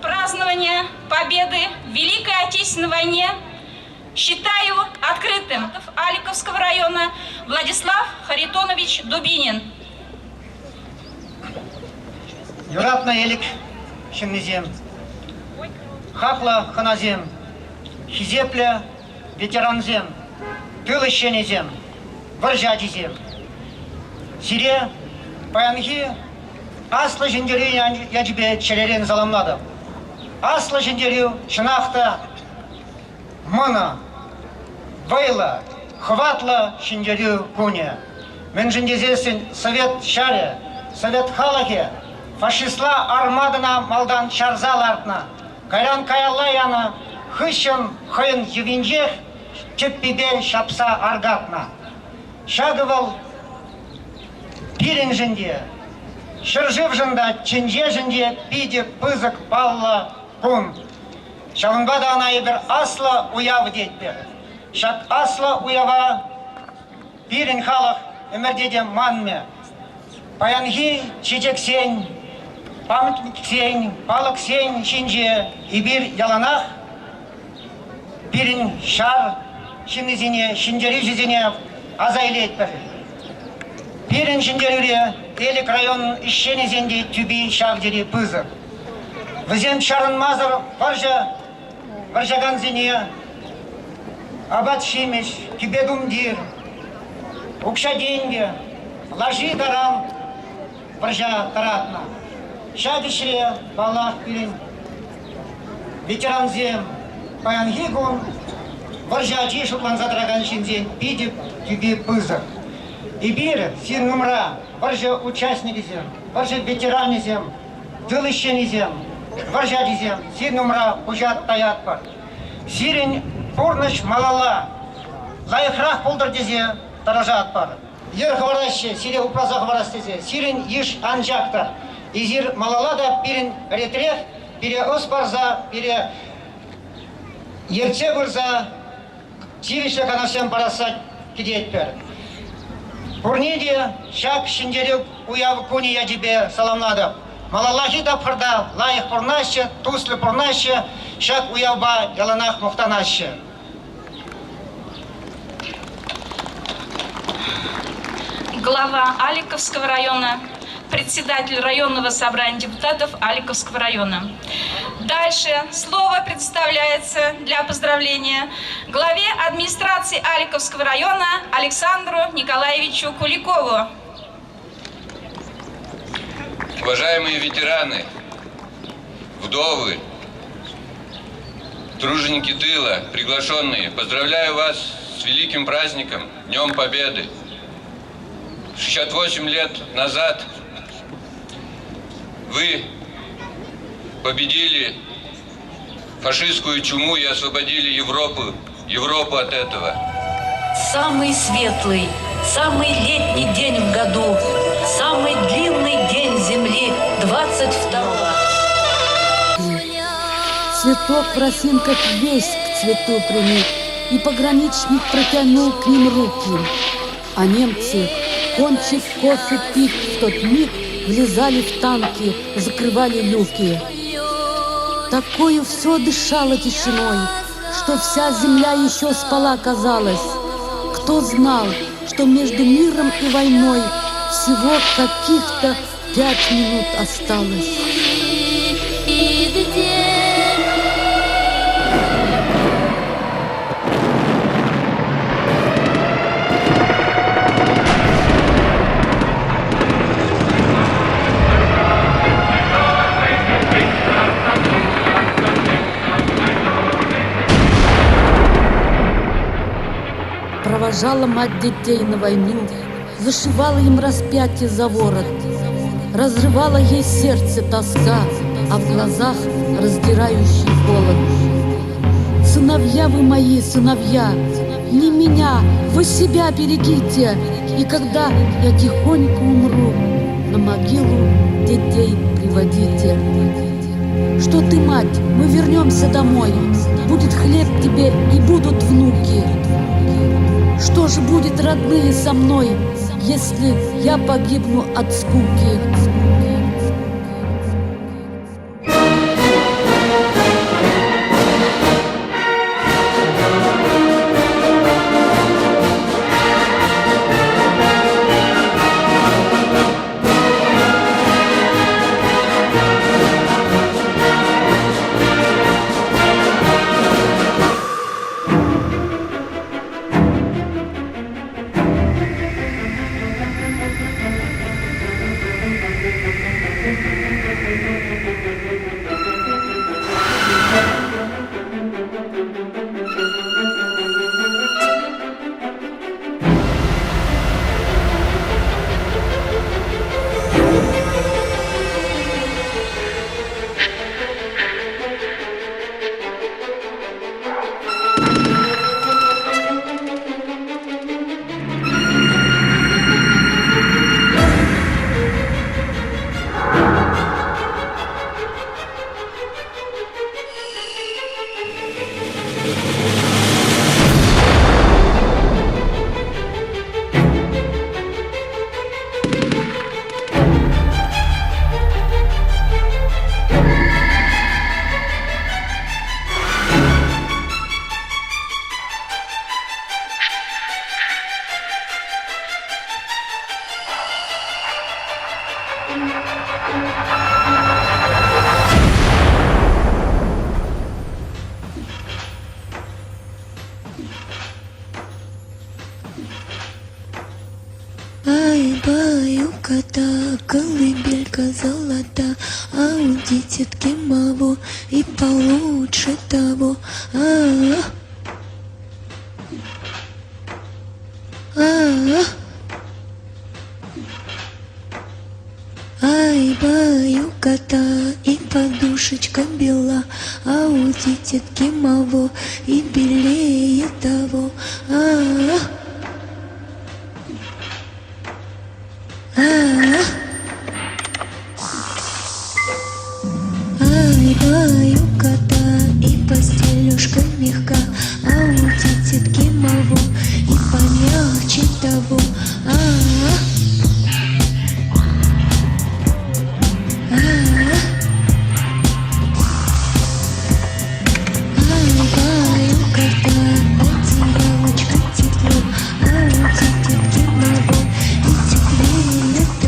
Празднование победы в Великой Отечественной войне считаю открытым. Аликовского района Владислав Харитонович Дубинин. Юратна елик шимнезем, хакла ханазем, хизепля ветеранзем, тылыщенезем, варжадизем. Сире паянхи асла жендерю я тебе челерен заламладым. Асла жендерю шынахта мына, вайла, хватла жендерю куня. Мен жендезесін совет шаре, совет халаке, фашистла армадына малдан шарзал артына. Кайран каялаяна, хыщын хыын евинжех, чеппебен шапса аргатна. Шагывал пирен жінде, шыржыв жында, ченже жінде, пиде пызык балла кун. Шавынбада ана ебір асла уяв детпер. Шак асла уява пирен халық өмірдеде манме. Паянхи чечек сень, памятник сень, палық сень, шинже, ибир яланах, пирен шар, шинезине, шинжери жезине азайлет бір. Пирен шинжерире, элик районын ишшенезенде түби шавдери пызыр. Візен шарын мазыр варжаган зене, абат шимеш, кибедумдир, укша деньги, ложи дарам, варжа таратна. Шадишре, балах пирен, ветеранзем, паянгигун, варжа чишуклан задраган шинзен, пидеп түби пызыр. Ибир, син numra, варжа участникизем, варжа ветеранизем, дылыщенизем, варжа дизем, син numra ужат таят бар. Сирен порныш малала, лайықрақ болдыр дезе таражат бар. Ер хвараще, сире упраза хварастезе, сирен иш анжактар. Изир малала да пирен ретрех, пире ос барза, пире ерце барза, сирише канашем парасать кидет пер. Пурниде шак шиндерюк уяв куни я тебе саламнадам. Малалахи да пырда, лайық пурнаще, туслы пурнаще, шак уявба яланах мухтанаще. Глава Аликовского района, председатель районного собрания депутатов Аликовского района. Дальше слово предоставляется для поздравления главе администрации Аликовского района Александру Николаевичу Куликову. Уважаемые ветераны, вдовы, труженики тыла, приглашенные, поздравляю вас с великим праздником, Днем Победы. 68 лет назад вы победили фашистскую чуму и освободили Европу от этого. Самый светлый, самый летний день в году, самый длинный день земли. 22-го. Цветок в росинках весь к цвету приник, и пограничник протянул к ним руки. А немцы, кончив кофе пить, в тот миг влезали в танки, закрывали люки. Такою все дышало тишиной, что вся земля еще спала, казалось. Кто знал, что между миром и войной всего каких-то 5 минут осталось. Провожала мать детей на войну, зашивала им распятие за ворот, разрывала ей сердце тоска, а в глазах раздирающий холод. Сыновья вы мои, сыновья, не меня, вы себя берегите, и когда я тихонько умру, на могилу детей приводите. Что ты, мать, мы вернемся домой, будет хлеб тебе и будут внуки. Что же будет, родные, со мной, если я погибну от скуки? Ай, баю-кота, колыбелька золота, а у дитятки мало и получше того. Ай, баю-кота, и подушечка бела, а у дитятки мало и белее того. Ай, баю-кота, и постелюшка мягка, а у дитятки мало и помягче того. Баю-кота, одеялочка тепло, а у дитятки мало и теплее того.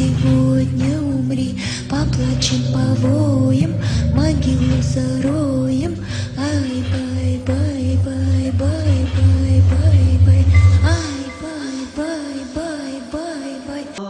сегодня умри, поплачем, повоем, могилу зароем. Ай, бай, бай, бай, бай, бай, бай, бай. Ай, бай, бай, бай, бай, бай.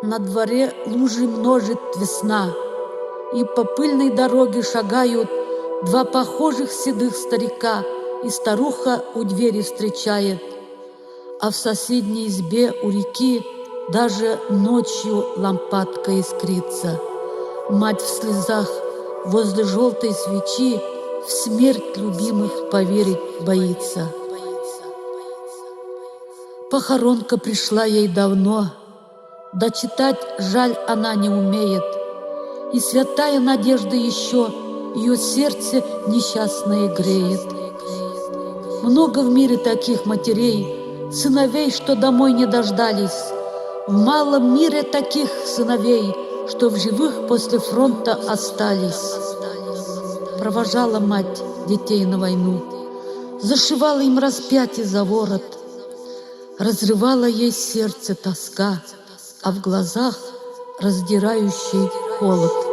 На дворе лужи множит весна, и по пыльной дороге шагают два похожих седых старика, и старуха у двери встречает. А в соседней избе у реки даже ночью лампадка искрится. Мать в слезах возле желтой свечи в смерть любимых поверить боится. Похоронка пришла ей давно, да читать жаль она не умеет, и святая надежда еще ее сердце несчастное греет. Много в мире таких матерей, сыновей, что домой не дождались. В малом мире таких сыновей, что в живых после фронта остались. Провожала мать детей на войну, зашивала им распятие за ворот, разрывала ей сердце тоска, а в глазах раздирающий холод.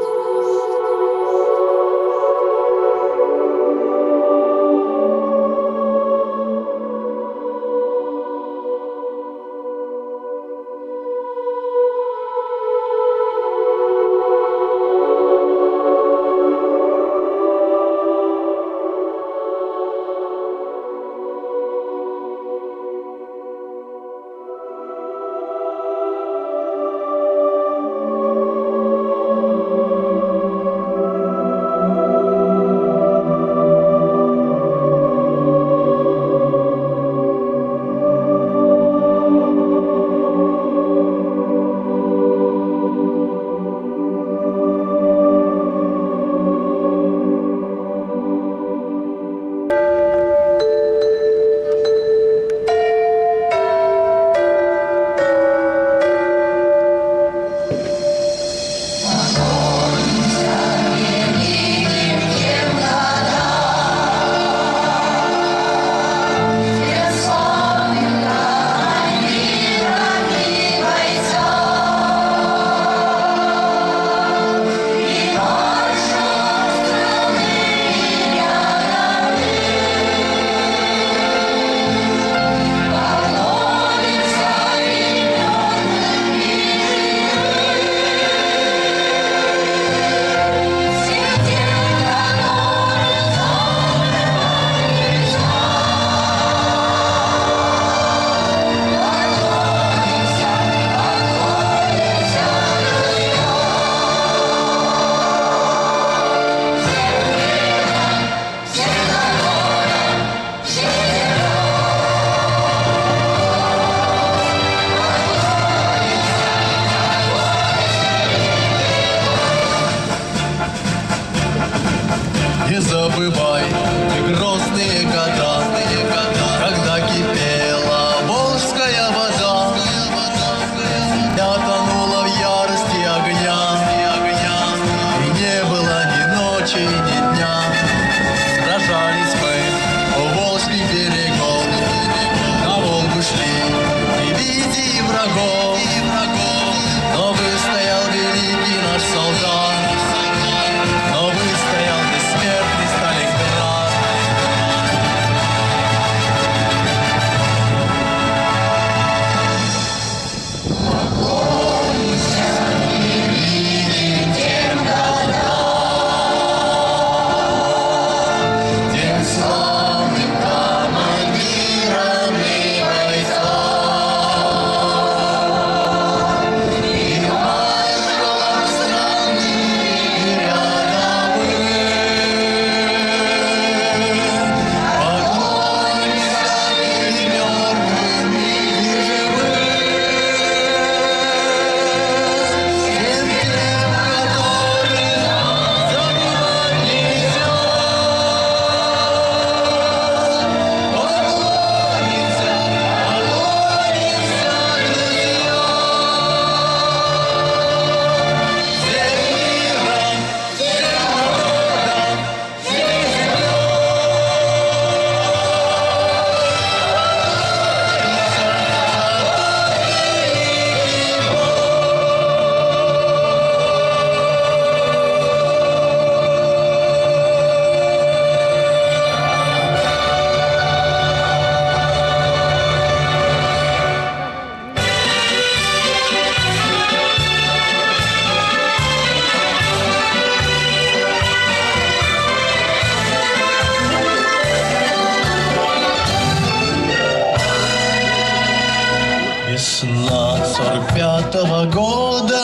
94-го года,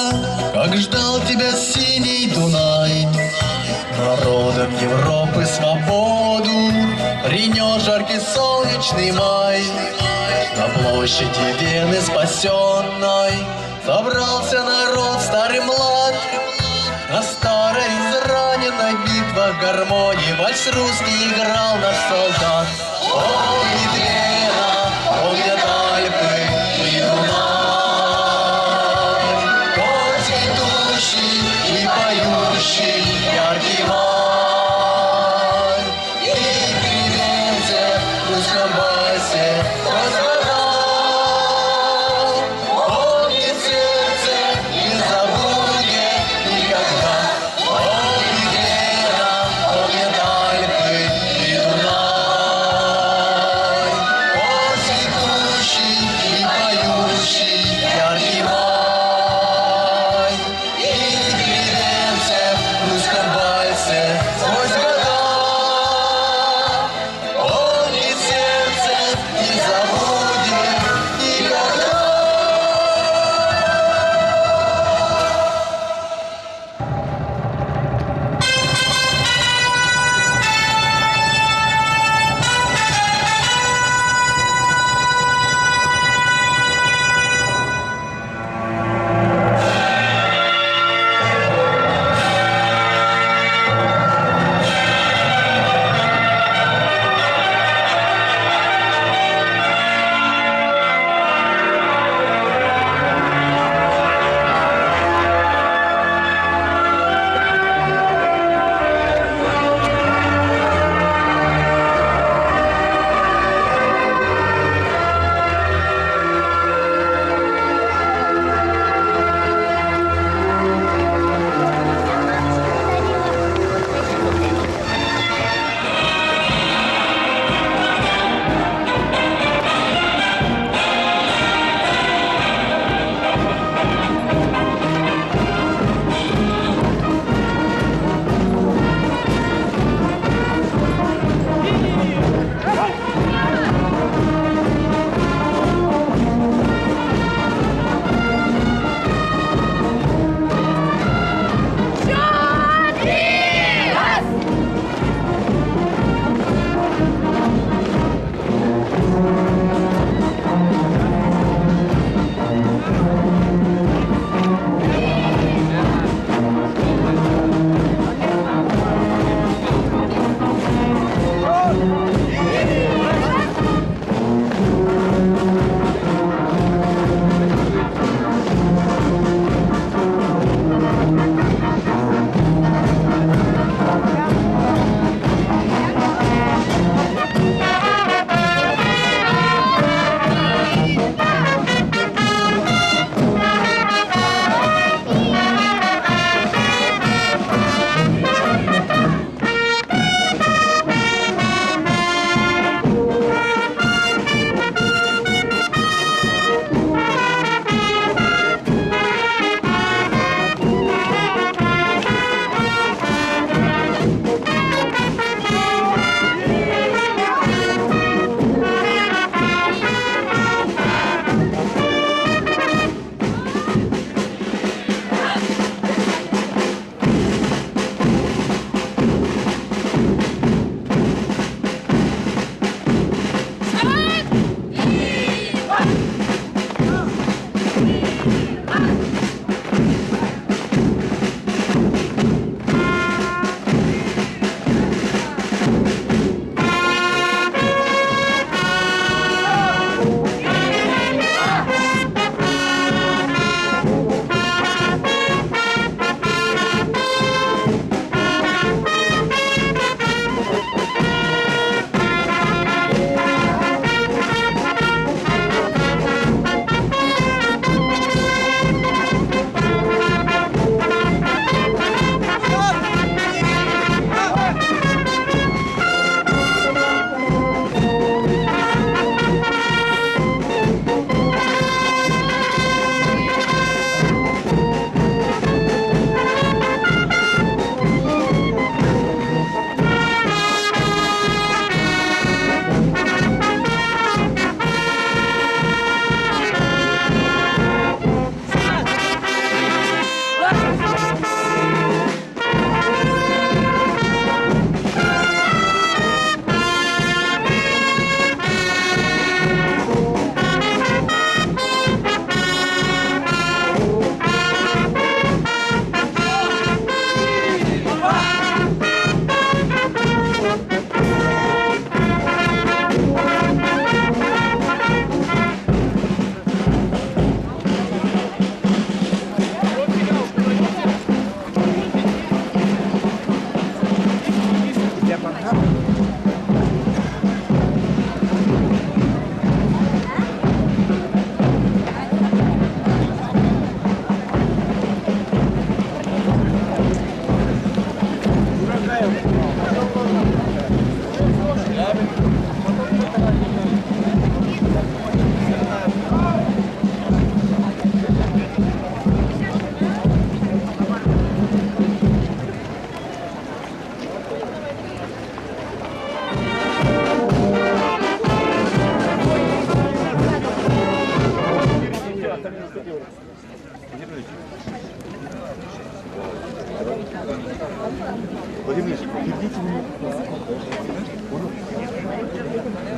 как ждал тебя синий Дунай. Народам Европы свободу принес жаркий солнечный май. На площади Вены спасенной собрался народ старый млад. На старой израненной битвах гармонии вальс русский играл наш солдат. Помнит Вена, помнят Альпы и Дунай, тот цветущий и поющий яркий май. И привет в русском басе восхвалял. Помнит сердце, не забудет никогда. Помнит Вена, помнят Альпы и Дунай.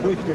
Будет